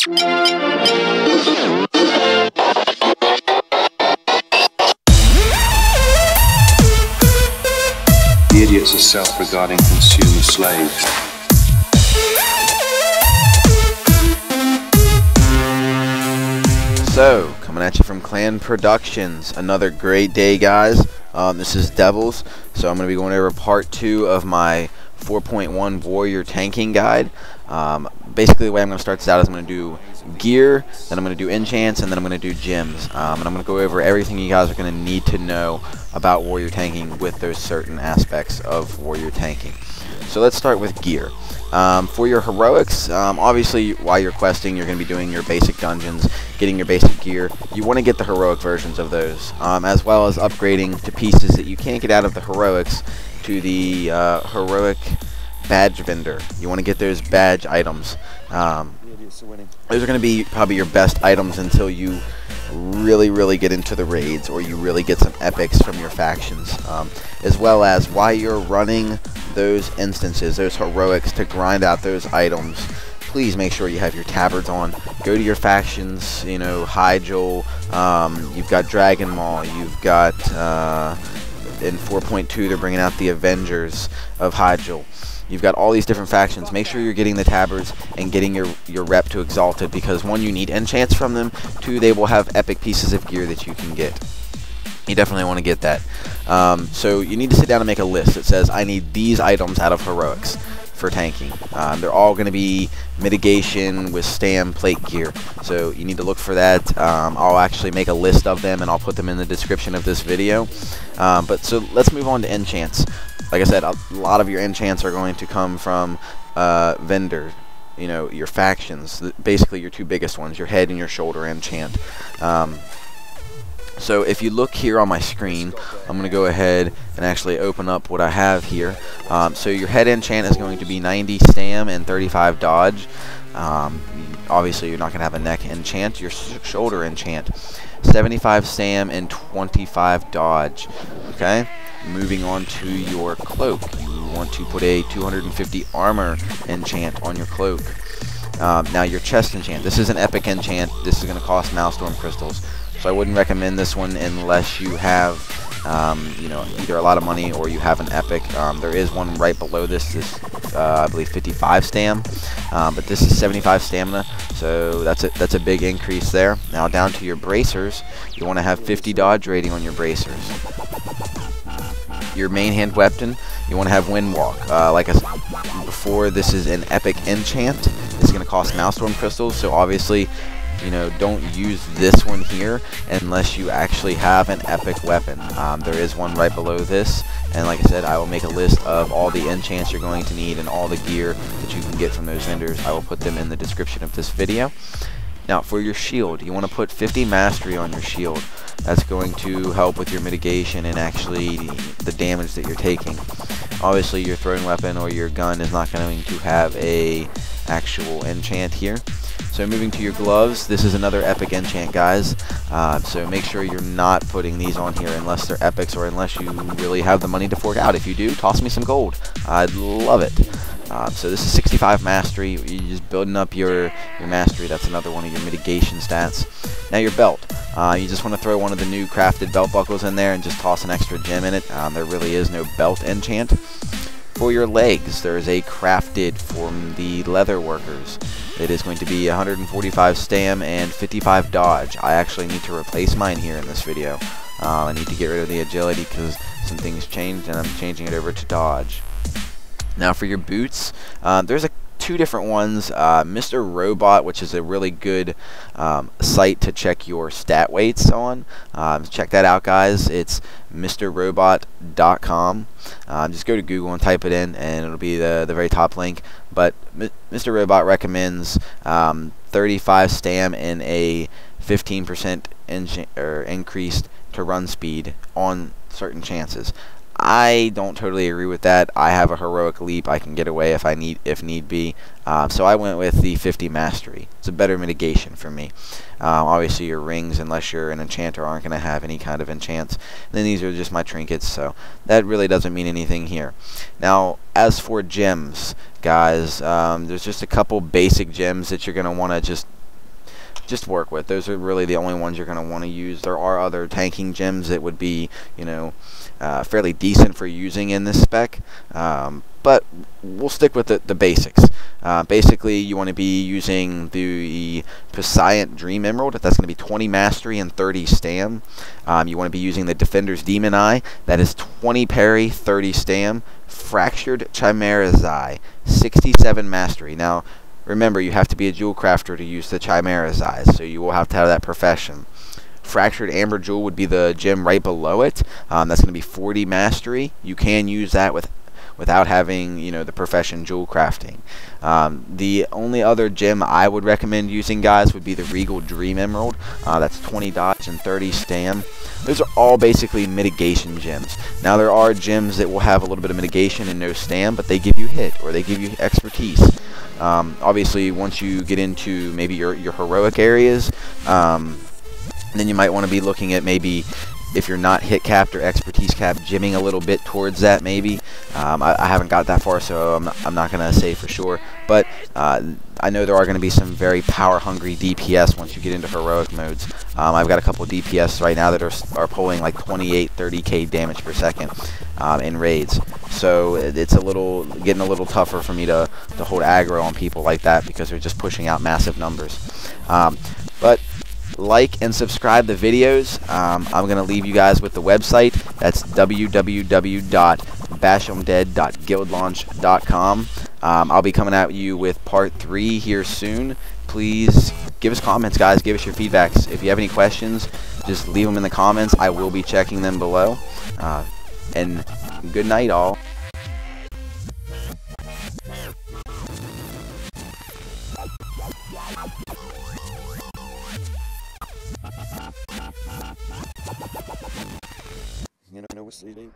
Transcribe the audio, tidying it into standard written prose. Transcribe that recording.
The idiots are self-regarding consumer slaves. So, coming at you from Clan Productions, another great day, guys. This is Devils, so I'm going to be going over part 2 of my 4.1 Warrior Tanking Guide. Basically, the way I'm going to start this out is I'm going to do gear, then I'm going to do enchants, and then I'm going to do gems. And I'm going to go over everything you guys are going to need to know about Warrior Tanking with those certain aspects of Warrior Tanking. So let's start with gear. For your heroics, obviously while you're questing, you're going to be doing your basic dungeons, getting your basic gear. You want to get the heroic versions of those, as well as upgrading to pieces that you can't get out of the heroics to the heroic badge vendor. You want to get those badge items. Those are going to be probably your best items until you really get into the raids, or you really get some epics from your factions, as well as while you're running those instances, those heroics, to grind out those items. Please make sure you have your tabards on. Go to your factions, you know, Regal, you've got Dragon Maul, you've got in 4.2 they're bringing out the Avengers of Regal. You've got all these different factions. Make sure you're getting the tabards and getting your rep to Exalted, because 1, you need enchants from them, 2, they will have epic pieces of gear that you can get. You definitely want to get that. So you need to sit down and make a list that says, I need these items out of heroics for tanking. They're all going to be mitigation with stam plate gear, so you need to look for that. I'll actually make a list of them and I'll put them in the description of this video. But so let's move on to enchants. Like I said, a lot of your enchants are going to come from vendor, you know, your factions, basically your 2 biggest ones, your head and your shoulder enchant. So if you look here on my screen, I'm going to go ahead and actually open up what I have here. So your head enchant is going to be 90 stam and 35 dodge. Obviously you're not going to have a neck enchant. Your shoulder enchant, 75 stam and 25 dodge. Okay, moving on to your cloak. You want to put a 250 armor enchant on your cloak. Now your chest enchant. This is an epic enchant. This is going to cost Maelstrom crystals. So I wouldn't recommend this one unless you have, you know, either a lot of money or you have an epic. There is one right below this. I believe 55 stam, but this is 75 stamina. So that's a big increase there. Now down to your bracers, you want to have 50 dodge rating on your bracers. Your main hand weapon, you want to have Windwalk. Like I said before, this is an epic enchant. It's going to cost Maelstrom crystals. So obviously, you know, don't use this one here unless you actually have an epic weapon. There is one right below this, and like I said, I will make a list of all the enchants you're going to need and all the gear that you can get from those vendors. I will put them in the description of this video. Now for your shield, you want to put 50 mastery on your shield. That's going to help with your mitigation and actually the damage that you're taking. Obviously your throwing weapon or your gun is not going to have a actual enchant here. So moving to your gloves, this is another epic enchant, guys. So make sure you're not putting these on here unless they're epics, or unless you really have the money to fork out. If you do, toss me some gold. I'd love it. So this is 65 mastery. You're just building up your mastery. That's another one of your mitigation stats. Now your belt. You just want to throw one of the new crafted belt buckles in there and just toss an extra gem in it. There really is no belt enchant. For your legs, there is a crafted from the leather workers. It is going to be 145 stam and 55 dodge. I actually need to replace mine here in this video. I need to get rid of the agility because some things changed, and I'm changing it over to dodge. Now for your boots, there's 2 different ones. Mr. Robot, which is a really good site to check your stat weights on. Check that out, guys. It's mrrobot.com. Just go to Google and type it in, and it'll be the very top link. But Mr. Robot recommends 35 stam and a 15% increase to run speed on certain chances. I don't totally agree with that. I have a heroic leap. I can get away if need be. So I went with the 50 mastery. It's a better mitigation for me. Obviously your rings, unless you're an enchanter, aren't going to have any kind of enchants. And then these are just my trinkets, so that really doesn't mean anything here. Now as for gems, guys, there's just a couple basic gems that you're going to want to just just work with. Those are really the only ones you're going to want to use. There are other tanking gems that would be, you know, fairly decent for using in this spec, but we'll stick with the basics. Basically, you want to be using the Pussiant Dream Emerald. That's going to be 20 Mastery and 30 Stam. You want to be using the Defender's Demon Eye. That is 20 Parry, 30 Stam. Fractured Chimiras Eye, 67 Mastery. Now, remember, you have to be a jewel crafter to use the Chimiras Eyes, so you will have to have that profession. Fractured Amber Jewel would be the gem right below it. That's going to be 40 Mastery. You can use that without having, you know, the profession jewel crafting. The only other gem I would recommend using, guys, would be the Regal Dream Emerald. That's 20 dodge and 30 stam. Those are all basically mitigation gems. Now, there are gems that will have a little bit of mitigation and no stam, but they give you hit or they give you expertise. Obviously, once you get into maybe your heroic areas, then you might want to be looking at maybe, if you're not hit capped or expertise capped, gymming a little bit towards that maybe. I haven't got that far, so I'm not going to say for sure. But I know there are going to be some very power-hungry DPS once you get into heroic modes. I've got a couple DPS right now that are pulling like 28, 30k damage per second in raids. So it's getting a little tougher for me to hold aggro on people like that because they're just pushing out massive numbers. But like and subscribe the videos. I'm going to leave you guys with the website. That's www.bashemdead.guildlaunch.com. I'll be coming at you with part 3 here soon. Please give us comments, guys. Give us your feedbacks. If you have any questions, just leave them in the comments. I will be checking them below. And good night, all. You know what's leading?